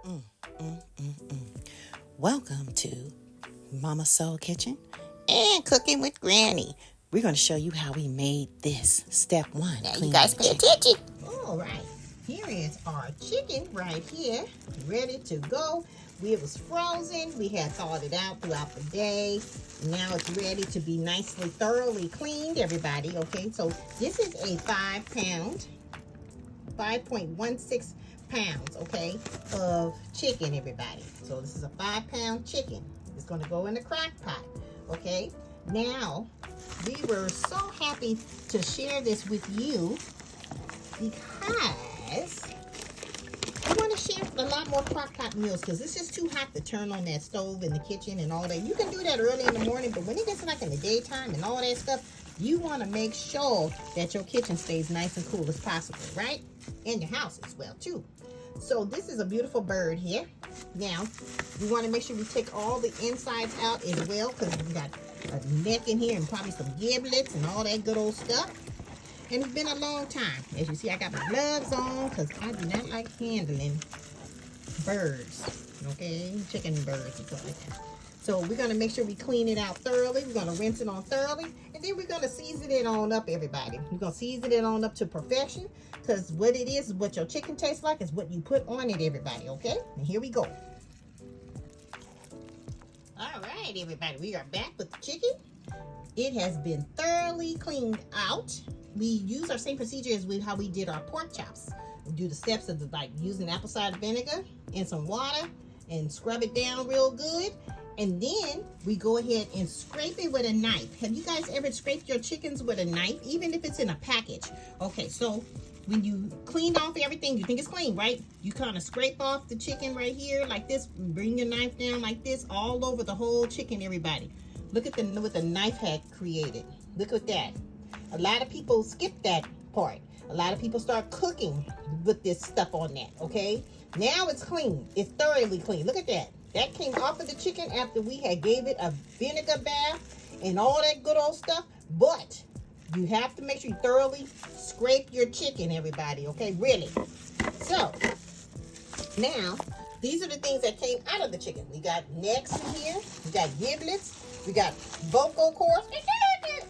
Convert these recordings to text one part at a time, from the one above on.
Mm, mm, mm, mm. Welcome to Mama Soul Kitchen and Cooking with Granny. We're going to show you how we made this. Step one. Now clean you guys the pay chicken. attention. All right, here is our chicken right here, ready to go. It was frozen. We had thawed it out throughout the day. Now it's ready to be nicely, thoroughly cleaned, everybody. Okay, so this is a 5-pound, 5.16 pounds, okay, of chicken, everybody. So this is a 5-pound chicken. It's going to go in the crock pot, okay? Now, we were so happy to share this with you because I want to share a lot more crock pot meals because it's just too hot to turn on that stove in the kitchen and all that. You can do that early in the morning, but when it gets like in the daytime and all that stuff, you want to make sure that your kitchen stays nice and cool as possible, right? And your house as well, too. So this is a beautiful bird here. Now, we want to make sure we take all the insides out as well because we got a neck in here and probably some giblets and all that good old stuff. And it's been a long time. As you see, I got my gloves on because I do not like handling birds. Okay? Chicken birds and stuff like that. So we're going to make sure we clean it out thoroughly. We're going to rinse it on thoroughly. And then we're going to season it on up, everybody. We're going to season it on up to perfection. Because what it is what your chicken tastes like is what you put on it, everybody. Okay? And here we go. All right, everybody. We are back with the chicken. It has been thoroughly cleaned out. We use our same procedure as how we did our pork chops. We do the steps of like using apple cider vinegar and some water and scrub it down real good. And then we go ahead and scrape it with a knife. Have you guys ever scraped your chickens with a knife, even if it's in a package? Okay, so when you clean off everything, you think it's clean, right? You kind of scrape off the chicken right here like this. Bring your knife down like this all over the whole chicken, everybody. Look at what the knife had created. Look at that. A lot of people skip that part. A lot of people start cooking with this stuff on that, okay? Now it's clean. It's thoroughly clean. Look at that. That came off of the chicken after we had gave it a vinegar bath and all that good old stuff. But you have to make sure you thoroughly scrape your chicken, everybody, okay? Really. So, now, these are the things that came out of the chicken. We got necks in here. We got giblets. We got vocal cords.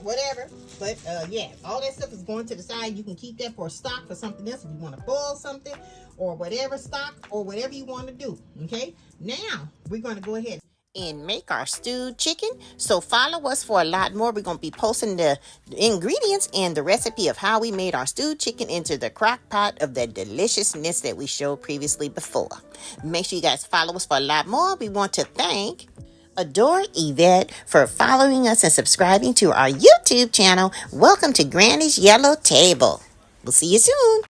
Whatever. But, yeah, all that stuff is going to the side. You can keep that for stock for something else if you want to boil something or whatever stock or whatever you want to do, okay? Now, we're going to go ahead And make our stewed chicken. So follow us for a lot more. We're going to be posting the ingredients and the recipe of how we made our stewed chicken into the crock pot of the deliciousness that we showed previously before. Make sure you guys follow us for a lot more. We want to thank Adore Yvette for following us and subscribing to our YouTube channel. Welcome to Granny's Yellow Table. We'll see you soon.